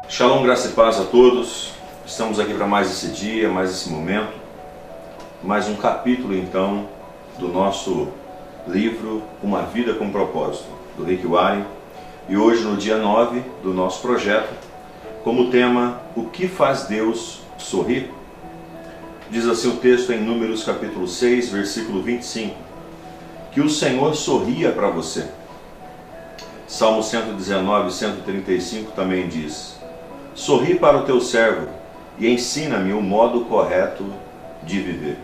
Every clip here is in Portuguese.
Shalom, graça e paz a todos. Estamos aqui para mais esse dia, mais esse momento, mais um capítulo então do nosso livro Uma Vida com Propósito, do Rick Warren. E hoje, no dia 9 do nosso projeto, como tema, o que faz Deus sorrir? Diz assim o texto em Números capítulo 6, versículo 25, que o Senhor sorria para você. Salmo 119, 135 também diz: sorri para o teu servo e ensina-me o modo correto de viver.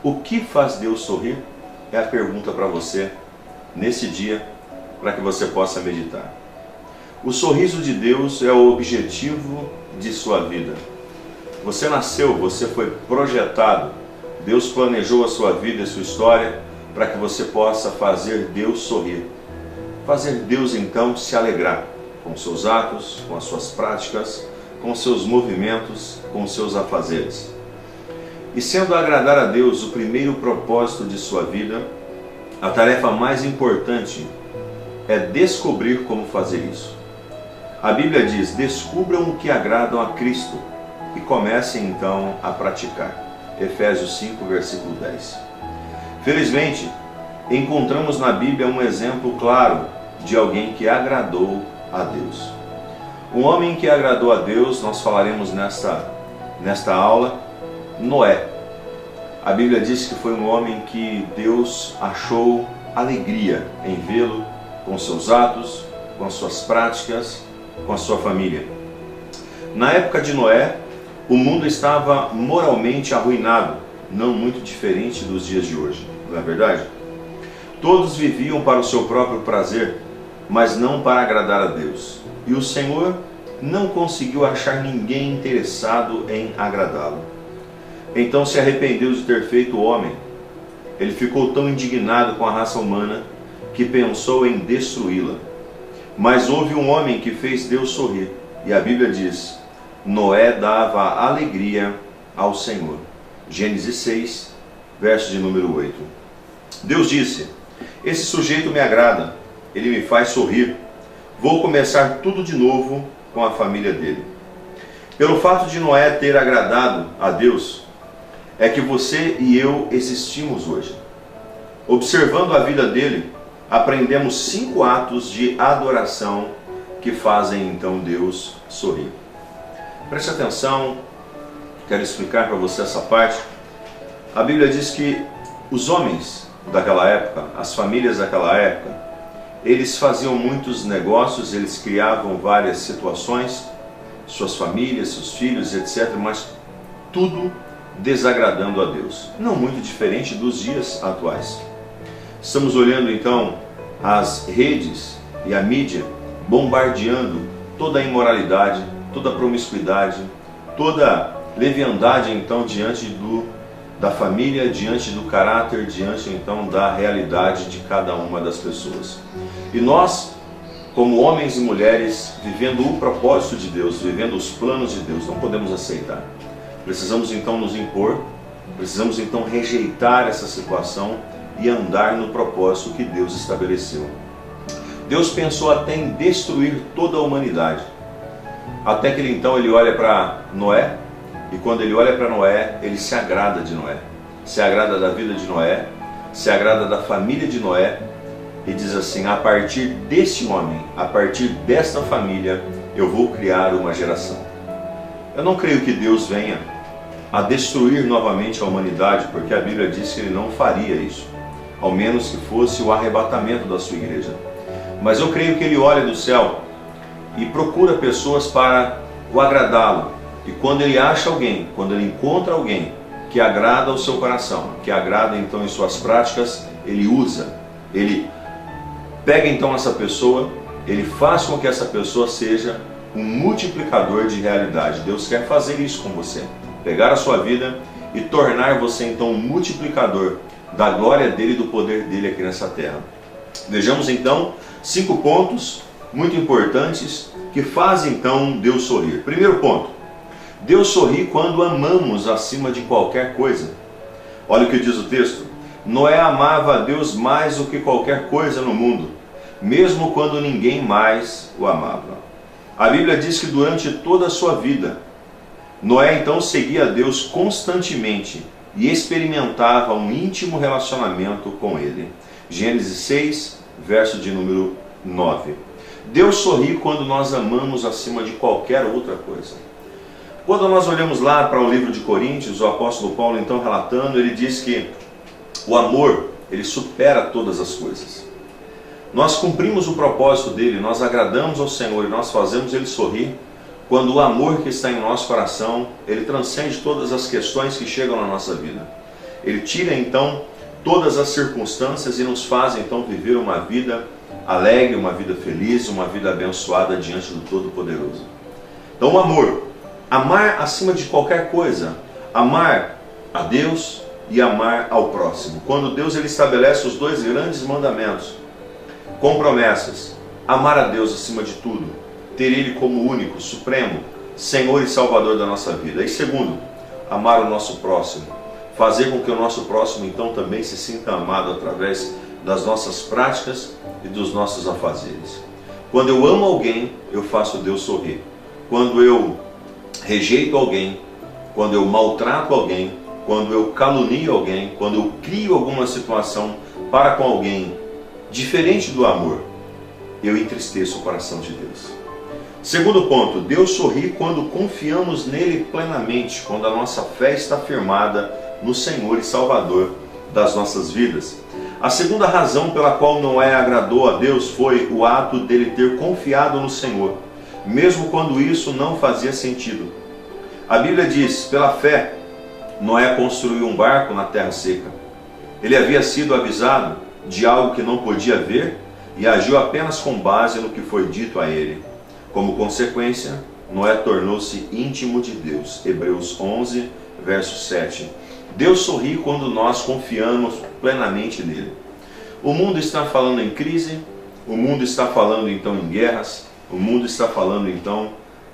O que faz Deus sorrir? É a pergunta para você nesse dia, para que você possa meditar. O sorriso de Deus é o objetivo de sua vida. Você nasceu, você foi projetado, Deus planejou a sua vida e sua história para que você possa fazer Deus sorrir. Fazer Deus então se alegrar com seus atos, com as suas práticas, com seus movimentos, com seus afazeres. E sendo agradar a Deus o primeiro propósito de sua vida, a tarefa mais importante é descobrir como fazer isso. A Bíblia diz: descubram o que agradam a Cristo e comecem então a praticar. Efésios 5, versículo 10. Felizmente, encontramos na Bíblia um exemplo claro de alguém que agradou a Deus. Um homem que agradou a Deus, nós falaremos nesta aula, Noé. A Bíblia diz que foi um homem que Deus achou alegria em vê-lo com seus atos, com as suas práticas, com a sua família. Na época de Noé, o mundo estava moralmente arruinado, não muito diferente dos dias de hoje, não é verdade? Todos viviam para o seu próprio prazer, mas não para agradar a Deus. E o Senhor não conseguiu achar ninguém interessado em agradá-lo. Então se arrependeu de ter feito o homem. Ele ficou tão indignado com a raça humana que pensou em destruí-la. Mas houve um homem que fez Deus sorrir. E a Bíblia diz: Noé dava alegria ao Senhor. Gênesis 6, verso de número 8. Deus disse: esse sujeito me agrada, ele me faz sorrir. Vou começar tudo de novo com a família dele. Pelo fato de Noé ter agradado a Deus, é que você e eu existimos hoje. Observando a vida dele, aprendemos 5 atos de adoração que fazem então Deus sorrir. Preste atenção, quero explicar para você essa parte. A Bíblia diz que os homens daquela época, as famílias daquela época, eles faziam muitos negócios, eles criavam várias situações, suas famílias, seus filhos, etc., mas tudo desagradando a Deus. Não muito diferente dos dias atuais. Estamos olhando então as redes e a mídia bombardeando toda a imoralidade, toda a promiscuidade, toda a leviandade então diante da família, diante do caráter, diante então da realidade de cada uma das pessoas. E nós, como homens e mulheres, vivendo o propósito de Deus, vivendo os planos de Deus, não podemos aceitar. Precisamos então nos impor, precisamos então rejeitar essa situação e andar no propósito que Deus estabeleceu. Deus pensou até em destruir toda a humanidade. Até que ele olha para Noé, e quando ele olha para Noé, ele se agrada de Noé. Se agrada da vida de Noé, se agrada da família de Noé, e diz assim: a partir desse homem, a partir desta família, eu vou criar uma geração. Eu não creio que Deus venha a destruir novamente a humanidade, porque a Bíblia diz que Ele não faria isso, ao menos que fosse o arrebatamento da sua igreja. Mas eu creio que Ele olha do céu e procura pessoas para o agradá-lo. E quando Ele acha alguém, quando Ele encontra alguém que agrada ao seu coração, que agrada então em suas práticas, Ele usa, Ele pega então essa pessoa, Ele faz com que essa pessoa seja um multiplicador de realidade. Deus quer fazer isso com você, pegar a sua vida e tornar você então um multiplicador da glória dele e do poder dele aqui nessa terra. Vejamos então 5 pontos muito importantes que fazem então Deus sorrir. Primeiro ponto: Deus sorri quando amamos acima de qualquer coisa. Olha o que diz o texto: Noé amava a Deus mais do que qualquer coisa no mundo, mesmo quando ninguém mais o amava. A Bíblia diz que durante toda a sua vida, Noé então seguia a Deus constantemente e experimentava um íntimo relacionamento com Ele. Gênesis 6, verso de número 9. Deus sorri quando nós amamos acima de qualquer outra coisa. Quando nós olhamos lá para o livro de Coríntios, o apóstolo Paulo então relatando, ele diz que o amor, ele supera todas as coisas. Nós cumprimos o propósito dele, nós agradamos ao Senhor e nós fazemos ele sorrir quando o amor que está em nosso coração, ele transcende todas as questões que chegam na nossa vida. Ele tira então todas as circunstâncias e nos faz então viver uma vida alegre, uma vida feliz, uma vida abençoada diante do Todo-Poderoso. Então o amor, amar acima de qualquer coisa, amar a Deus e amar ao próximo. Quando Deus ele estabelece os dois grandes mandamentos, com promessas, amar a Deus acima de tudo, ter Ele como único, supremo, Senhor e Salvador da nossa vida. E segundo, amar o nosso próximo, fazer com que o nosso próximo então também se sinta amado através das nossas práticas e dos nossos afazeres. Quando eu amo alguém, eu faço Deus sorrir. Quando eu rejeito alguém, quando eu maltrato alguém, quando eu calunio alguém, quando eu crio alguma situação para com alguém diferente do amor, eu entristeço o coração de Deus. Segundo ponto, Deus sorri quando confiamos nele plenamente, quando a nossa fé está firmada no Senhor e Salvador das nossas vidas. A segunda razão pela qual Noé agradou a Deus foi o ato dele ter confiado no Senhor, mesmo quando isso não fazia sentido. A Bíblia diz, pela fé, Noé construiu um barco na terra seca. Ele havia sido avisado de algo que não podia ver e agiu apenas com base no que foi dito a ele. Como consequência, Noé tornou-se íntimo de Deus. Hebreus 11, verso 7. Deus sorri quando nós confiamos plenamente nele. O mundo está falando em crise, o mundo está falando então em guerras, o mundo está falando então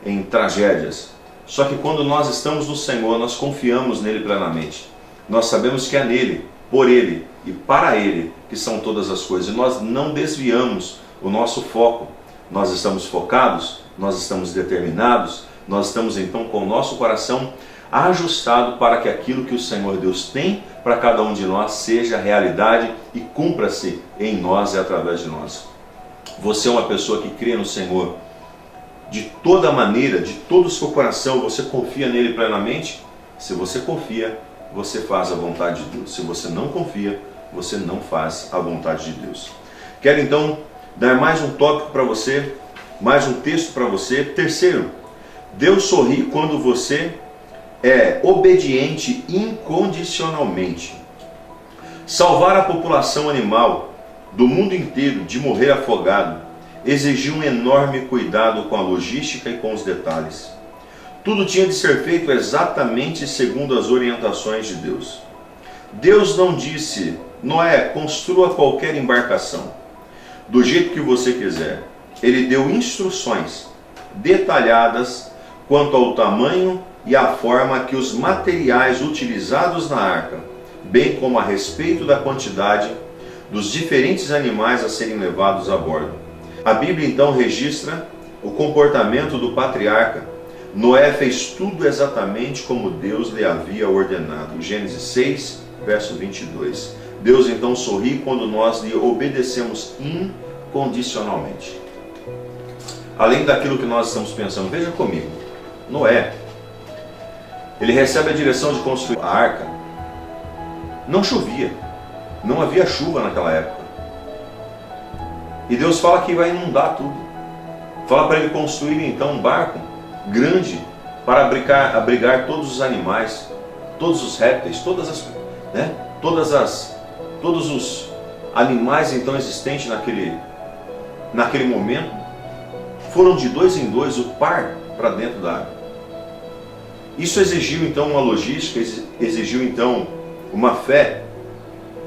em tragédias. Só que quando nós estamos no Senhor, nós confiamos nele plenamente. Nós sabemos que é nele, por ele e para ele que são todas as coisas. E nós não desviamos o nosso foco. Nós estamos focados, nós estamos determinados, nós estamos então com o nosso coração ajustado para que aquilo que o Senhor Deus tem para cada um de nós seja realidade e cumpra-se em nós e através de nós. Você é uma pessoa que crê no Senhor de toda maneira, de todo o seu coração, você confia nele plenamente? Se você confia, você faz a vontade de Deus. Se você não confia, você não faz a vontade de Deus. Quero então dar mais um tópico para você, mais um texto para você. Terceiro, Deus sorri quando você é obediente incondicionalmente. Salvar a população animal do mundo inteiro de morrer afogado exigiu um enorme cuidado com a logística e com os detalhes. Tudo tinha de ser feito exatamente segundo as orientações de Deus. Deus não disse, Noé, construa qualquer embarcação, do jeito que você quiser. Ele deu instruções detalhadas quanto ao tamanho e à forma que os materiais utilizados na arca, bem como a respeito da quantidade dos diferentes animais a serem levados a bordo. A Bíblia então registra o comportamento do patriarca. Noé fez tudo exatamente como Deus lhe havia ordenado. Gênesis 6, verso 22. Deus então sorri quando nós lhe obedecemos incondicionalmente. Além daquilo que nós estamos pensando, veja comigo, Noé, ele recebe a direção de construir a arca. Não chovia, não havia chuva naquela época. E Deus fala que vai inundar tudo. Fala para ele construir então um barco grande para abrigar todos os animais, todos os répteis, todos os animais então existentes naquele momento. Foram de 2 em 2 o par para dentro da água. Isso exigiu então uma logística, exigiu então uma fé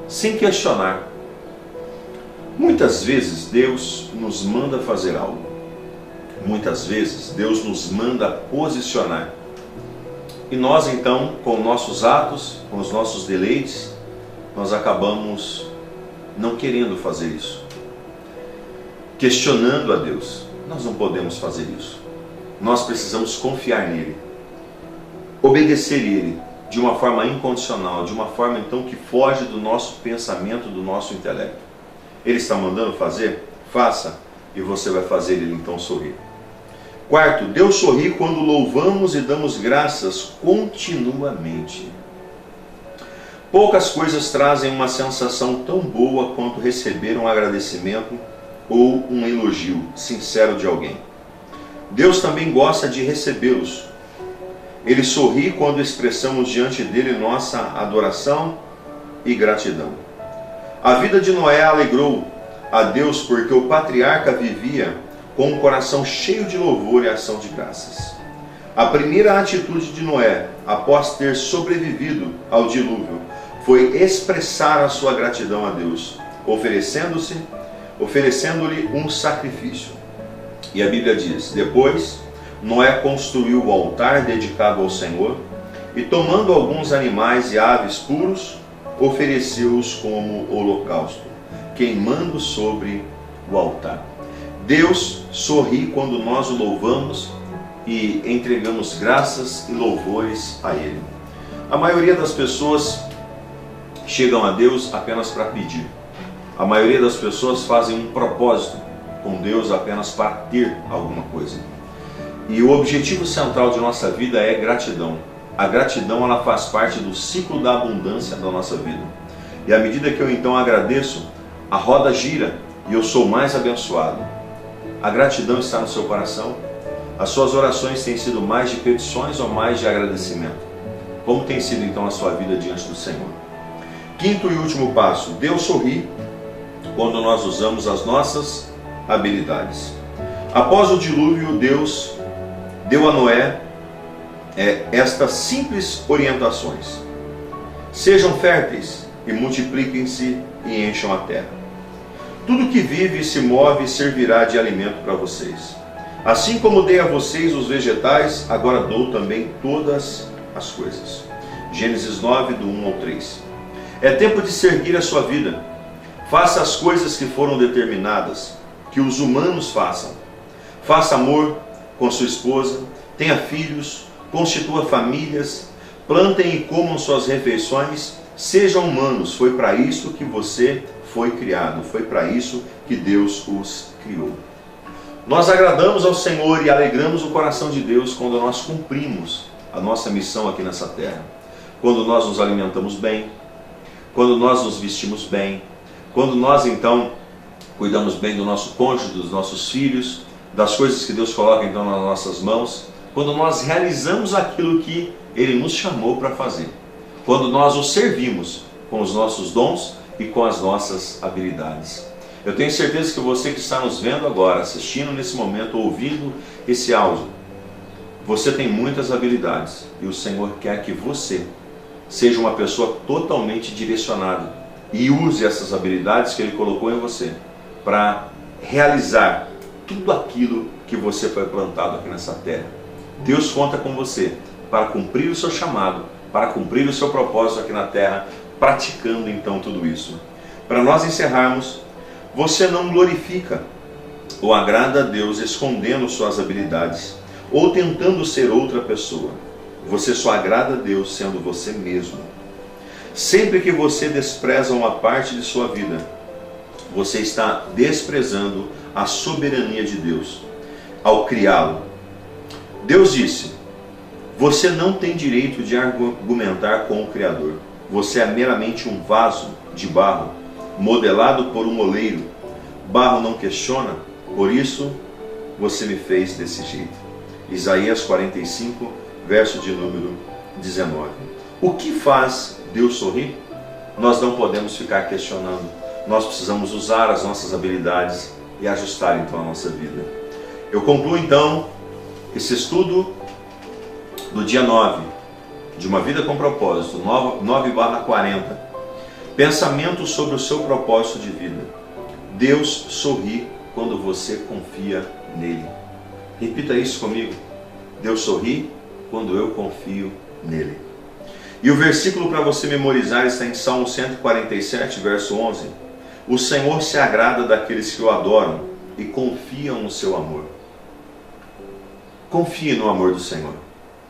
sem questionar. Muitas vezes Deus nos manda fazer algo. Muitas vezes Deus nos manda posicionar. E nós então, com nossos atos, com os nossos deleites, nós acabamos não querendo fazer isso. Questionando a Deus. Nós não podemos fazer isso. nós precisamos confiar nele, obedecer ele de uma forma incondicional, de uma forma então que foge do nosso pensamento, do nosso intelecto. Ele está mandando fazer? Faça, e você vai fazer ele então sorrir. Quarto, Deus sorri quando louvamos e damos graças continuamente. Poucas coisas trazem uma sensação tão boa quanto receber um agradecimento ou um elogio sincero de alguém. Deus também gosta de recebê-los. Ele sorri quando expressamos diante dele nossa adoração e gratidão. A vida de Noé alegrou a Deus porque o patriarca vivia com um coração cheio de louvor e ação de graças. A primeira atitude de Noé, após ter sobrevivido ao dilúvio, foi expressar a sua gratidão a Deus, oferecendo-lhe um sacrifício. E a Bíblia diz: depois Noé construiu o altar dedicado ao Senhor e, tomando alguns animais e aves puros, ofereceu-os como holocausto, queimando sobre o altar. Deus sorri quando nós o louvamos e entregamos graças e louvores a Ele. A maioria das pessoas chegam a Deus apenas para pedir. A maioria das pessoas fazem um propósito com Deus apenas para ter alguma coisa. E o objetivo central de nossa vida é gratidão. A gratidão, ela faz parte do ciclo da abundância da nossa vida. E à medida que eu então agradeço, a roda gira e eu sou mais abençoado. A gratidão está no seu coração? As suas orações têm sido mais de petições ou mais de agradecimento? Como tem sido então a sua vida diante do Senhor? Quinto e último passo: Deus sorri quando nós usamos as nossas habilidades. Após o dilúvio, Deus deu a Noé estas simples orientações: sejam férteis e multipliquem-se e encham a terra. Tudo que vive e se move servirá de alimento para vocês. Assim como dei a vocês os vegetais, agora dou também todas as coisas. Gênesis 9, do 1 ao 3. É tempo de seguir a sua vida. Faça as coisas que foram determinadas, que os humanos façam. Faça amor com sua esposa, tenha filhos, constitua famílias, plantem e comam suas refeições, sejam humanos. Foi para isso que você foi criado, foi para isso que Deus os criou. Nós agradamos ao Senhor e alegramos o coração de Deus quando nós cumprimos a nossa missão aqui nessa terra. Quando nós nos alimentamos bem, quando nós nos vestimos bem, quando nós então cuidamos bem do nosso cônjuge, dos nossos filhos, das coisas que Deus coloca então nas nossas mãos, quando nós realizamos aquilo que Ele nos chamou para fazer, quando nós o servimos com os nossos dons e com as nossas habilidades. Eu tenho certeza que você que está nos vendo agora, assistindo nesse momento, ouvindo esse áudio, você tem muitas habilidades e o Senhor quer que você seja uma pessoa totalmente direcionada e use essas habilidades que Ele colocou em você para realizar tudo aquilo que você foi plantado aqui nessa terra. Deus conta com você para cumprir o seu chamado, para cumprir o seu propósito aqui na terra, praticando então tudo isso. Para nós encerrarmos, você não glorifica ou agrada a Deus escondendo suas habilidades ou tentando ser outra pessoa. Você só agrada a Deus sendo você mesmo. Sempre que você despreza uma parte de sua vida, você está desprezando a soberania de Deus ao criá-lo. Deus disse: você não tem direito de argumentar com o Criador. Você é meramente um vaso de barro, modelado por um oleiro. Barro não questiona, por isso você me fez desse jeito. Isaías 45, verso de número 19. O que faz Deus sorrir? Nós não podemos ficar questionando. Nós precisamos usar as nossas habilidades e ajustar então a nossa vida. Eu concluo então esse estudo do dia 9, de uma vida com propósito, 9/40. Pensamento sobre o seu propósito de vida. Deus sorri quando você confia nele. Repita isso comigo. Deus sorri quando eu confio nele. E o versículo para você memorizar está em Salmo 147, verso 11. O Senhor se agrada daqueles que o adoram e confiam no seu amor. Confie no amor do Senhor.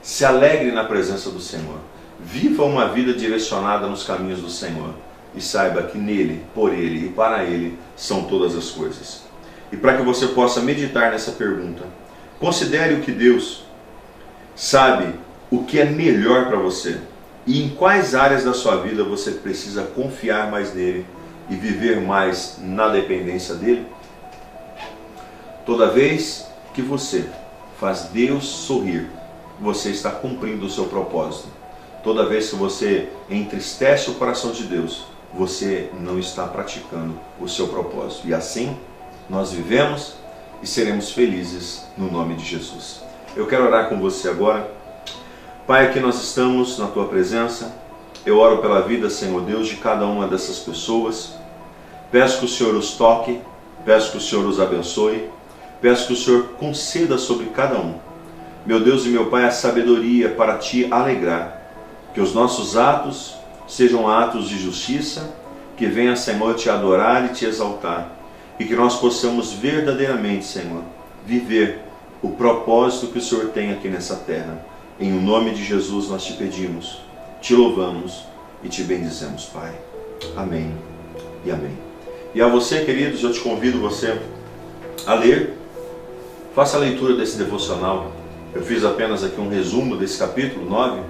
Se alegre na presença do Senhor. Viva uma vida direcionada nos caminhos do Senhor. E saiba que nele, por ele e para ele são todas as coisas. E para que você possa meditar nessa pergunta, considere o que Deus sabe, o que é melhor para você. E em quais áreas da sua vida você precisa confiar mais nele e viver mais na dependência dele. Toda vez que você faz Deus sorrir, você está cumprindo o seu propósito. Toda vez que você entristece o coração de Deus, você não está praticando o seu propósito. E assim, nós vivemos e seremos felizes no nome de Jesus. Eu quero orar com você agora. Pai, aqui nós estamos na Tua presença. Eu oro pela vida, Senhor Deus, de cada uma dessas pessoas. Peço que o Senhor os toque, peço que o Senhor os abençoe, peço que o Senhor conceda sobre cada um, meu Deus e meu Pai, a sabedoria para Te alegrar. Que os nossos atos sejam atos de justiça, que venha, Senhor, Te adorar e Te exaltar. E que nós possamos verdadeiramente, Senhor, viver o propósito que o Senhor tem aqui nessa terra. Em nome de Jesus nós Te pedimos, Te louvamos e Te bendizemos, Pai. Amém e amém. E a você, queridos, eu te convido você a ler. Faça a leitura desse devocional. Eu fiz apenas aqui um resumo desse capítulo 9.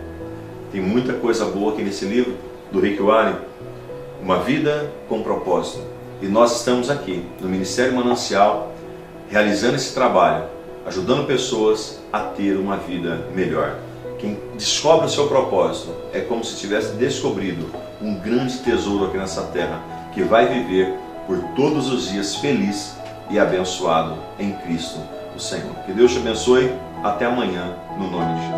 Tem muita coisa boa aqui nesse livro do Rick Warren. Uma vida com propósito. E nós estamos aqui no Ministério Manancial realizando esse trabalho, ajudando pessoas a ter uma vida melhor. Quem descobre o seu propósito é como se tivesse descobrido um grande tesouro aqui nessa terra, que vai viver por todos os dias feliz e abençoado em Cristo, o Senhor. Que Deus te abençoe. Até amanhã, no nome de Jesus.